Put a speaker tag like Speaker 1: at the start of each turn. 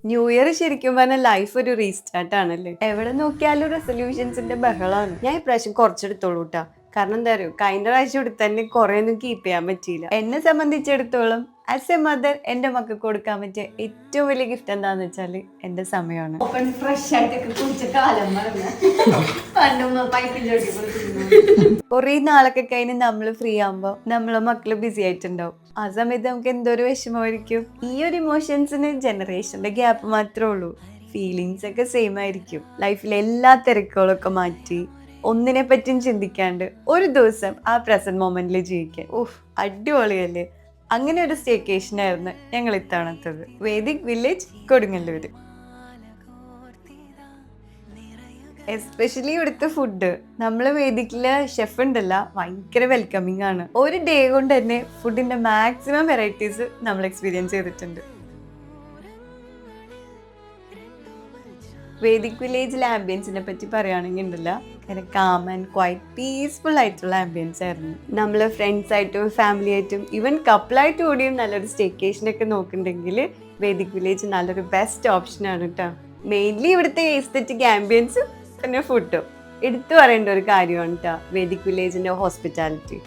Speaker 1: New year ശരിക്കും പറഞ്ഞാൽ life ഒരു റീസ്റ്റാർട്ട് ആണല്ലേ. എവിടെ നോക്കിയാലും റെസൊല്യൂഷൻസിന്റെ ബഹളമാണ്. ഞാൻ ഇപ്രാവശ്യം കുറച്ചെടുത്തോളൂ കേട്ടാ. കാരണം എന്താ അറിയോ, കഴിഞ്ഞ പ്രാവശ്യം എടുത്ത് തന്നെ കുറെ ഒന്നും കീപ്പ് ചെയ്യാൻ പറ്റിയില്ല. എന്നെ സംബന്ധിച്ചിടത്തോളം ആസ് എ മദർ എന്റെ മക്കൾക്ക് കൊടുക്കാൻ പറ്റിയ ഏറ്റവും വലിയ ഗിഫ്റ്റ് എന്താന്ന് വെച്ചാല് എന്റെ സമയമാണ്. ഫ്രഷ് ആയിട്ടൊക്കെ കുടിച്ച കാലം കൊറേ നാളൊക്കെ കഴിഞ്ഞ് നമ്മള് ഫ്രീ ആവുമ്പോ നമ്മളെ മക്കള് ബിസി ആയിട്ടുണ്ടാവും. ആ സമയത്ത് നമുക്ക് എന്തോ ഒരു വിഷമമായിരിക്കും. ഈ ഒരു ഇമോഷൻസിന് ജനറേഷന്റെ ഗ്യാപ്പ് മാത്രമേ ഉള്ളൂ. ഫീലിങ്സ് ഒക്കെ സെയിം ആയിരിക്കും. ലൈഫിലെ എല്ലാ തിരക്കുകളൊക്കെ മാറ്റി ഒന്നിനെ പറ്റിയും ചിന്തിക്കാണ്ട് ഒരു ദിവസം ആ പ്രസന്റ് മൊമെന്റിൽ ജീവിക്കാൻ അടിപൊളിയല്ലേ. അങ്ങനെ ഒരു സ്റ്റേക്കേഷൻ ആയിരുന്നു ഞങ്ങൾ ഇത്തവണത്തത്. Vedic Village, Kodungallur. എസ്പെഷ്യലി ഇവിടുത്തെ ഫുഡ്, നമ്മള് വേദിക്കില് ഷെഫ് ഉണ്ടല്ല, ഭയങ്കര വെൽക്കമിങ് ആണ്. ഒരു ഡേ കൊണ്ട് തന്നെ ഫുഡിന്റെ മാക്സിമം വെറൈറ്റീസ് നമ്മൾ എക്സ്പീരിയൻസ് ചെയ്തിട്ടുണ്ട്. വേദിക് വില്ലേജിലെ ആംബിയൻസിനെ പറ്റി പറയുകയാണെങ്കിൽ ഉണ്ടല്ല, കാം ആൻഡ് ക്വൈറ്റ് പീസ്ഫുൾ ആയിട്ടുള്ള ആംബിയൻസ് ആയിരുന്നു. നമ്മൾ ഫ്രണ്ട്സ് ആയിട്ടും ഫാമിലി ആയിട്ടും ഈവൻ കപ്പിളായിട്ട് കൂടിയും നല്ലൊരു സ്റ്റേക്കേഷൻ ഒക്കെ നോക്കുന്നുണ്ടെങ്കിൽ വേദിക് വില്ലേജ് നല്ലൊരു ബെസ്റ്റ് ഓപ്ഷൻ ആണ് കേട്ടോ. മെയിൻലി ഇവിടുത്തെ എസ്തെറ്റിക് ആംബിയൻസും പിന്നെ ഫുഡും എടുത്തു പറയേണ്ട ഒരു കാര്യമാണ് കേട്ടോ വേദിക് വില്ലേജിന്റെ ഹോസ്പിറ്റാലിറ്റി.